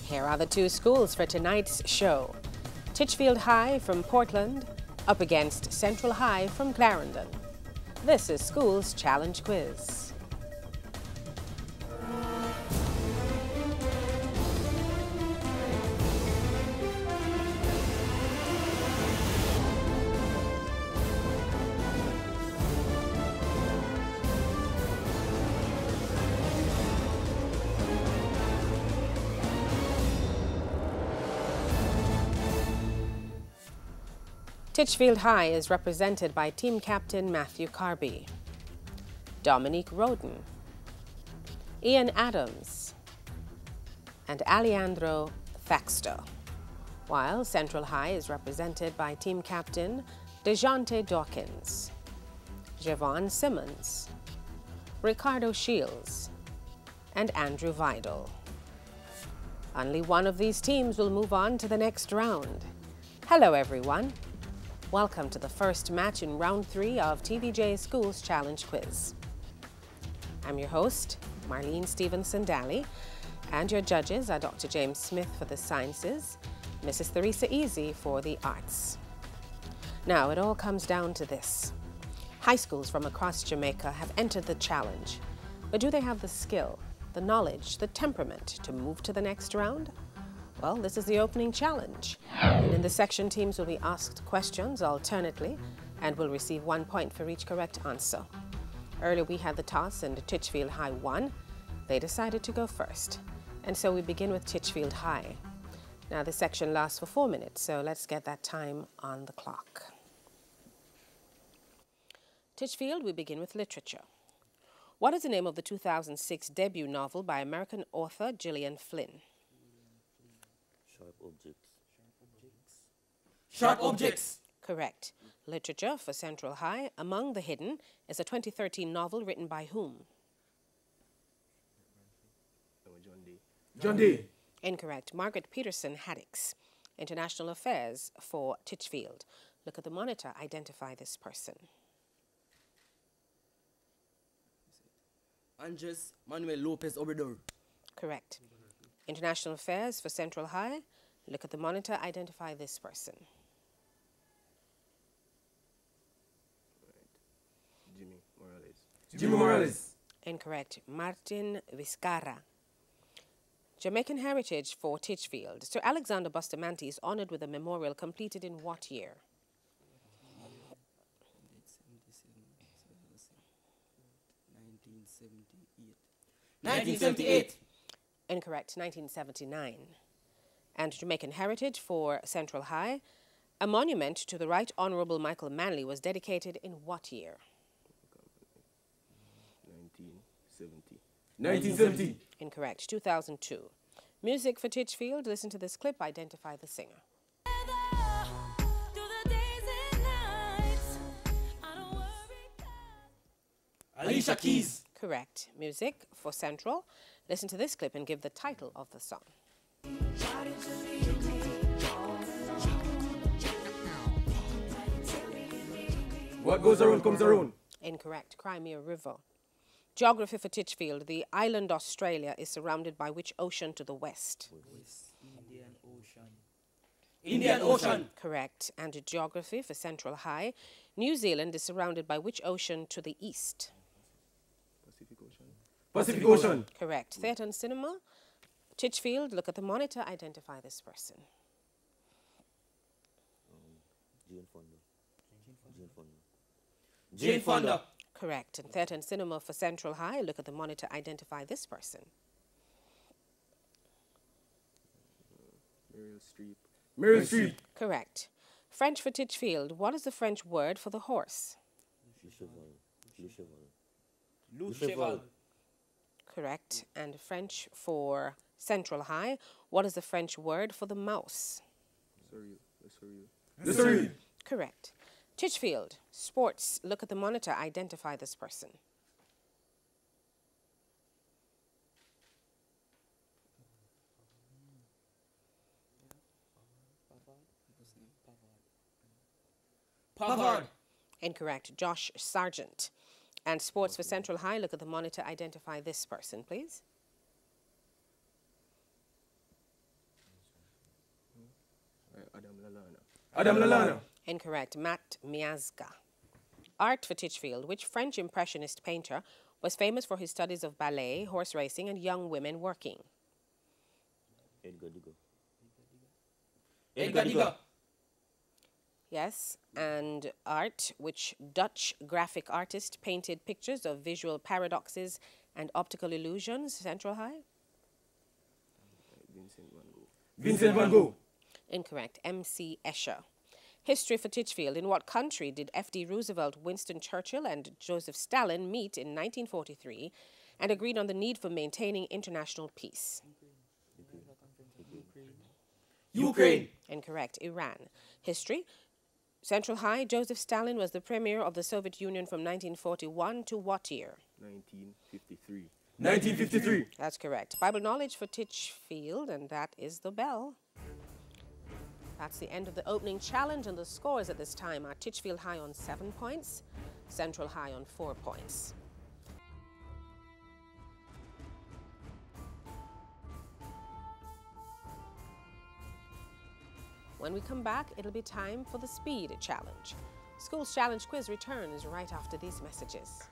Here are the two schools for tonight's show. Titchfield High from Portland up against Central High from Clarendon. This is Schools Challenge Quiz. Titchfield High is represented by team captain Matthew Carby, Dominique Roden, Ian Adams, and Alejandro Thaxter, while Central High is represented by team captain DeJounte Dawkins, Javon Simmons, Ricardo Shields, and Andrew Vidal. Only one of these teams will move on to the next round. Hello, everyone. Welcome to the first match in round 3 of TVJ Schools Challenge Quiz. I'm your host, Marlene Stevenson-Daly, and your judges are Dr. James Smith for the sciences, Mrs. Theresa Easy for the arts. Now, it all comes down to this. High schools from across Jamaica have entered the challenge, but do they have the skill, the knowledge, the temperament to move to the next round? Well, this is the opening challenge. And in this section, teams will be asked questions alternately and will receive 1 point for each correct answer. Earlier we had the toss and Titchfield High won. They decided to go first. And so we begin with Titchfield High. Now this section lasts for 4 minutes, so let's get that time on the clock. Titchfield, we begin with literature. What is the name of the 2006 debut novel by American author Gillian Flynn? Sharp objects. Sharp objects. Correct. Literature for Central High. Among the Hidden is a 2013 novel written by whom? John Dee. Incorrect. Margaret Peterson Haddix. International Affairs for Titchfield. Look at the monitor. Identify this person. Andres Manuel Lopez Obrador. Correct. International Affairs for Central High. Look at the monitor. Identify this person. Jimmy Morales. Incorrect. Martin Vizcarra. Jamaican Heritage for Titchfield. Sir Alexander Bustamante is honored with a memorial completed in what year? 1978. Incorrect. 1979. And Jamaican Heritage for Central High. A monument to the Right Honourable Michael Manley was dedicated in what year? 1970. Incorrect. 2002. Music for Titchfield. Listen to this clip. Identify the singer. Alicia Keys. Correct. Music for Central. Listen to this clip and give the title of the song. What goes around comes around. Incorrect. Crimea River. Geography for Titchfield. The island Australia is surrounded by which ocean to the west? Indian Ocean. Indian Ocean. Correct. And geography for Central High. New Zealand is surrounded by which ocean to the east? Pacific Ocean. Pacific Ocean. Correct. Theatre and cinema. Titchfield, look at the monitor. Identify this person. Jane Fonda. Jane Fonda. Correct. And theatre and cinema for Central High. Look at the monitor. Identify this person. Meryl Streep. Correct. French for Titchfield. What is the French word for the horse? Le Cheval. Correct. And French for Central High. What is the French word for the mouse? Le Soril. Correct. Titchfield. Sports. Look at the monitor. Identify this person. Pavard. Incorrect. Josh Sargent. And sports for Central High. Look at the monitor. Identify this person, please. Adam Lalana. Incorrect. Matt Miazga. Art for Titchfield. Which French impressionist painter was famous for his studies of ballet, horse racing, and young women working? Edgar Degas. Edgar Degas. Yes. And art, which Dutch graphic artist painted pictures of visual paradoxes and optical illusions? Central High? Vincent van Gogh. Incorrect. M.C. Escher. History for Titchfield. In what country did F.D. Roosevelt, Winston Churchill, and Joseph Stalin meet in 1943 and agreed on the need for maintaining international peace? Ukraine. Incorrect. Iran. History. Central High. Joseph Stalin was the premier of the Soviet Union from 1941 to what year? 1953. 1953. That's correct. Bible knowledge for Titchfield, and that is the bell. That's the end of the opening challenge, and the scores at this time are Titchfield High on 7 points, Central High on 4 points. When we come back, it'll be time for the speed challenge. School's challenge quiz returns right after these messages.